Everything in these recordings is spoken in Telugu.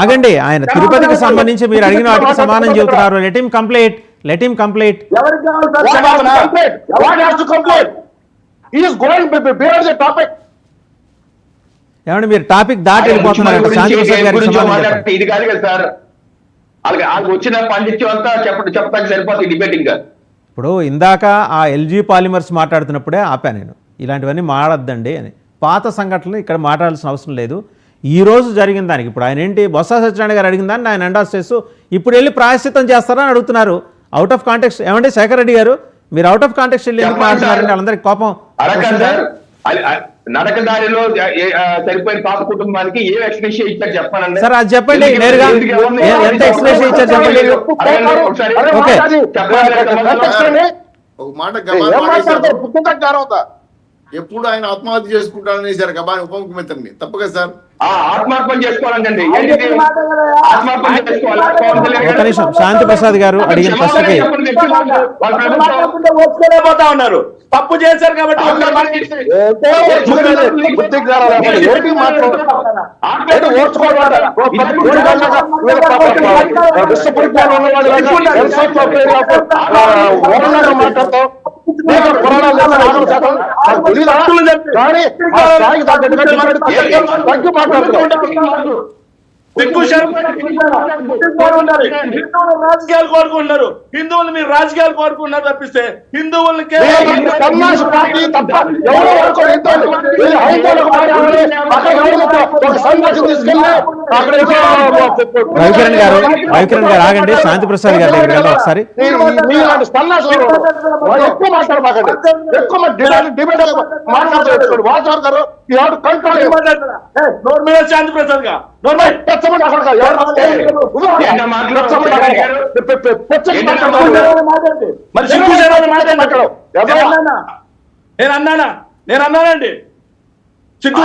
ఆగండి ఆయన తిరుపతికి సంబంధించి మీరు అడిగిన వాటికి సమానం చెబుతున్నారు. Let him complete. ఏమంటే మీరు టాపిక్ దాటి వెళ్ళిపోతున్నారు. ఇది కాదు కదా సార్, వాళ్ళకి వచ్చిన పాండిత్యం అంతా చెప్పడానికి సరిపోతుంది డిబేటింగ్. ఇప్పుడు ఇందాక ఆ ఎల్జీ పాలిమర్స్ మాట్లాడుతున్నప్పుడే ఆపా నేను, ఇలాంటివన్నీ మాట్లాడద్దండి అని. పాత సంఘటనలు ఇక్కడ మాట్లాడాల్సిన అవసరం లేదు. ఈ రోజు జరిగిన దానికి ఇప్పుడు ఆయన ఏంటి బొత్స సత్యనారాయణ గారు అడిగిన దాన్ని ఆయన ఎండాస్ చేస్తూ ఇప్పుడు వెళ్ళి ప్రాయశ్చిత్తం చేస్తారని అడుగుతున్నారు. Out of context. ఏమంటే శేఖర్ రెడ్డి గారు మీరు అవుట్ ఆఫ్ కాంటెక్స్ట్ వెళ్ళి ఎందుకు మాట్లాడుతున్నారండి? వాళ్ళందరికీ కోపం. నడక దారిలో సరిపోయిన పాప కుటుంబానికి ఏ ఎక్స్ప్రెషన్ ఇచ్చారు చెప్పాలండి సార్, అది చెప్పండి నేరుగా. ఎంత ఎక్స్ప్రెషన్ ఇచ్చారు చెప్పండి. ఒక మాట ఎప్పుడు ఆయన ఆత్మహత్య చేసుకుంటారనేసారు గబాని ఉప ముఖ్యమంత్రిని, తప్పు కదా సార్? ఆత్మార్పణ చేసుకోవాలండి. ఒక నిమిషం, శాంతి ప్రసాద్ గారు అడిగిన ప్రశ్నకి పోతా ఉన్నారు. తప్పు చేశారు కాబట్టి రాజకీయాలు కోరుకుంటున్నారు. హిందువులు మీరు రాజకీయాలు కోరుకుంటున్నారు తప్పిస్తే హిందువులకే రవికిరణ్ గారు ఆగండి. శాంతి ప్రసాద్ గారి దగ్గర కదా ఒకసారి. శాంతి ప్రసాద్ గారు నేను అన్నానండి. సిగ్గు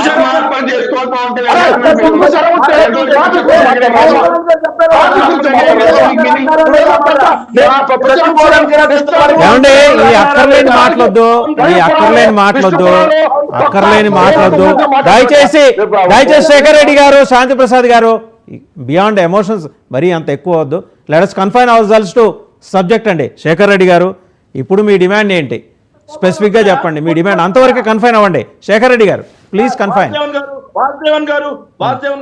ఏమండి ఈ అక్కర్లేని మాట్లాడొద్దు దయచేసి శేఖర్ రెడ్డి గారు, శాంతి ప్రసాద్ గారు, బియాండ్ ఎమోషన్స్ మరీ అంత ఎక్కువ వద్దు. Let us confine ourselves to subject అండి. శేఖర్ రెడ్డి గారు, ఇప్పుడు మీ డిమాండ్ ఏంటి స్పెసిఫిక్గా చెప్పండి. మీ డిమాండ్ అంతవరకు కన్ఫైన్ అవ్వండి. శేఖర్ రెడ్డి గారు ప్లీజ్ కన్ఫైన్. వాసుదేవన్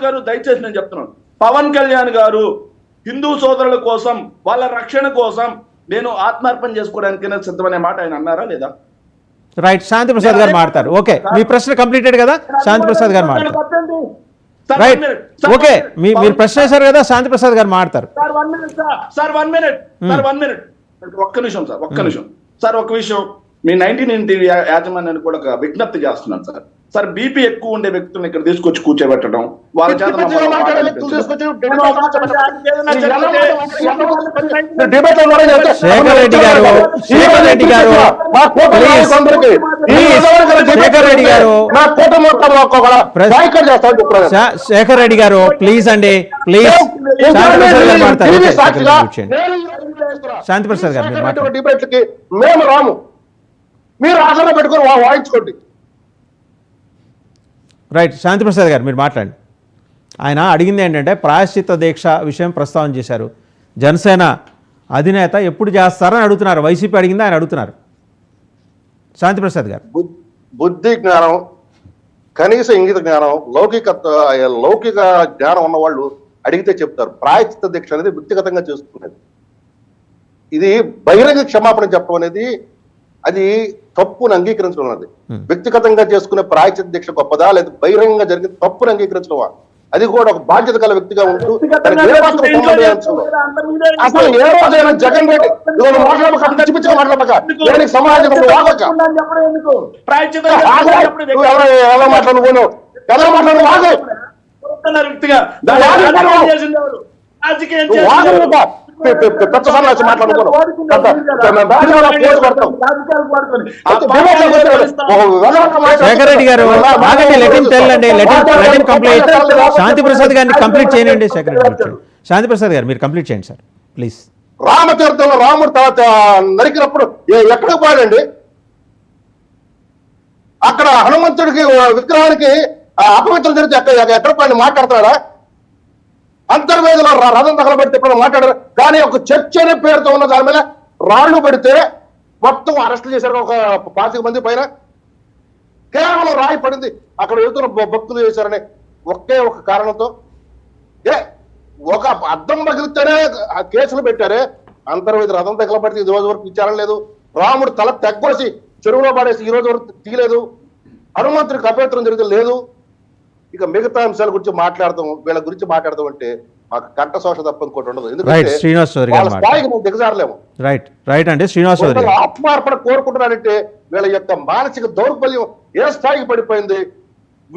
గారు దయచేసి నేను చెప్తున్నాను, పవన్ కళ్యాణ్ గారు హిందూ సోదరుల కోసం వాళ్ళ రక్షణ కోసం నేను ఆత్మార్పణ చేసుకోవడానికి సిద్ధమనే మాట ఆయన అన్నారా లేదా? రైట్, శాంతి ప్రసాద్ గారు మాట్లాడతారు. ఓకే, మీ ప్రశ్న కంప్లీటెడ్ కదా, శాంతి ప్రసాద్ గారు మాట్లాడతారు. రైట్, ఓకే, మీరు ప్రశ్న వేశారు కదా, శాంతి ప్రసాద్ గారు మాట్లాడతారు. ఒక్క నిమిషం సార్, ఒక్క విషయం. మీ 19 టీవీ యాజమాన్యాన్ని కూడా ఒక విజ్ఞప్తి చేస్తున్నాను సార్. బీపీ ఎక్కువ ఉండే వ్యక్తులను ఇక్కడ తీసుకొచ్చి కూర్చోబెట్టడం, వాళ్ళ చేత శేఖర్ రెడ్డి గారు ప్లీజ్ అండి, ప్లీజ్. శాంతి ప్రసాద్ గారు మేము రాము, మీరు ఆధారం పెట్టుకుని వాయించుకోండి. రైట్, శాంతి ప్రసాద్ గారు మీరు మాట్లాడండి. ఆయన అడిగింది ఏంటంటే ప్రాయశ్చిత్త దీక్ష విషయం ప్రస్తావన చేశారు. జనసేన అధినేత ఎప్పుడు చేస్తారని అడుగుతున్నారు. వైసీపీ అడిగింది, ఆయన అడుగుతున్నారు. శాంతి ప్రసాద్ గారు, బుద్ధి జ్ఞానం, కనీస ఇంగిత జ్ఞానం, లౌకిక జ్ఞానం ఉన్న వాళ్ళు అడిగితే చెప్తారు. ప్రాయశ్చిత్త దీక్ష అనేది వ్యక్తిగతంగా చేసుకునేది. ఇది బహిరంగ క్షమాపణ చెప్పడం అనేది అది తప్పును అంగీకరించడం అన్నది. వ్యక్తిగతంగా చేసుకునే ప్రాయశ్చిత్త దీక్ష గొప్పదా, లేదా బహిరంగంగా జరిగిన తప్పును అంగీకరించడమా? అది కూడా ఒక బాధ్యత గల వ్యక్తిగా ఉంటూ అసలు ఏ రోజైనా జగన్ రెడ్డి మాట్లాడక సమాజం ఎలా మాట్లాడుకున్నావు, ఎలా మాట్లాడు శేఖర్ రెడ్డి గారు ఆగండి, శాంతి ప్రసాద్ గారిని కంప్లీట్ చేయండి. శేఖర్ రెడ్డి, శాంతి ప్రసాద్ గారు మీరు కంప్లీట్ చేయండి సార్ ప్లీజ్. రామతీర్థంలో రాముడు తర్వాత నరికినప్పుడు ఎక్కడికి పోయాడండి? అక్కడ హనుమంతుడికి విగ్రహానికి అపవిత్రం జరిగితే ఎక్కడ పైన మాట్లాడతారా? అంతర్వేదిలో రథం తగలబెడితే ఎప్పుడైనా మాట్లాడారు? కానీ ఒక చర్చ అనే పేరుతో ఉన్న దాని మీద రాళ్లు పెడితే మొత్తం అరెస్ట్ చేశారు ఒక 25 మంది పైన. కేవలం రాయి పడింది అక్కడ వెళ్తున్న భక్తులు చేశారని ఒకే ఒక కారణంతో. ఒక అద్దం పగిలితేనే ఆ కేసులు పెట్టారే, అంతర్వేది రథం తగలబడితే ఈ రోజు వరకు విచారణ లేదు. రాముడు తల తెగ్గొసి చెరువులో పడేసి ఈ రోజు వరకు తీయలేదు. హనుమంతుడికి అపవిత్రం జరిగితే లేదు. ఇక మిగతా అంశాల గురించి మాట్లాడతాం, వీళ్ళ గురించి మాట్లాడదాం అంటే మాకు కంట శోష తప్ప ఇంకోటి ఉండదు. ఎందుకంటే శ్రీనివాస్ చౌదరి వాళ్ళ గారు స్థాయికి మేము దిగజారలేము. రైట్ అండి శ్రీనివాస్ చౌదరి గారు. ఆత్మార్పణ కోరుకుంటున్నారంటే వీళ్ళ యొక్క మానసిక దౌర్బల్యం ఏ స్థాయికి పడిపోయింది,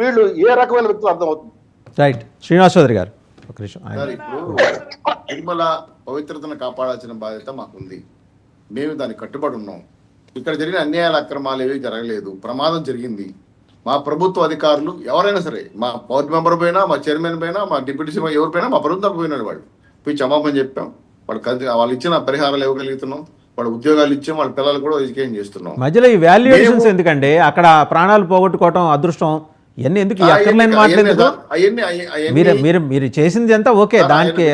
వీళ్ళు ఏ రకమైన వ్యక్తులు అర్థమవుతుంది. రైట్ శ్రీనివాస్ చౌదరి గారు ఒక నిమిషం. సార్, ఇప్పుడు తిరుమల పవిత్రతను కాపాడాల్సిన బాధ్యత మాకుంది. మేము దానికి కట్టుబడి ఉన్నాం. ఇక్కడ జరిగిన అన్యాయాల అక్రమాలు ఏవి జరగలేదు. ప్రమాదం జరిగింది. మా ప్రభుత్వ అధికారులు ఎవరైనా సరే, మా బోర్డు మెంబర్ పోయినా, మా చైర్మన్ పోయినా, మా డిప్యూటీ సీఎం ఎవరిపోయినా మా ప్రభుత్వం పోయినాడు. వాళ్ళు పోయి క్షమాపణ చెప్పాం. వాళ్ళు ఇచ్చిన పరిహారాలు ఇవ్వగలుగుతున్నాం. వాళ్ళ ఉద్యోగాలు ఇచ్చాం. వాళ్ళ పిల్లలు కూడా ఎడ్యుకేషన్ చేస్తున్నాం. మధ్యలో ఈ వాల్యుయేషన్స్ ఎందుకండి? అక్కడ ప్రాణాలు పోగొట్టుకోవటం అదృష్టం, ఇవన్నీ ఎందుకు? ఈ అక్కర్లేని మాటలు ఎందుకు? మీరు చేసింది అంతా ఓకే, దానికి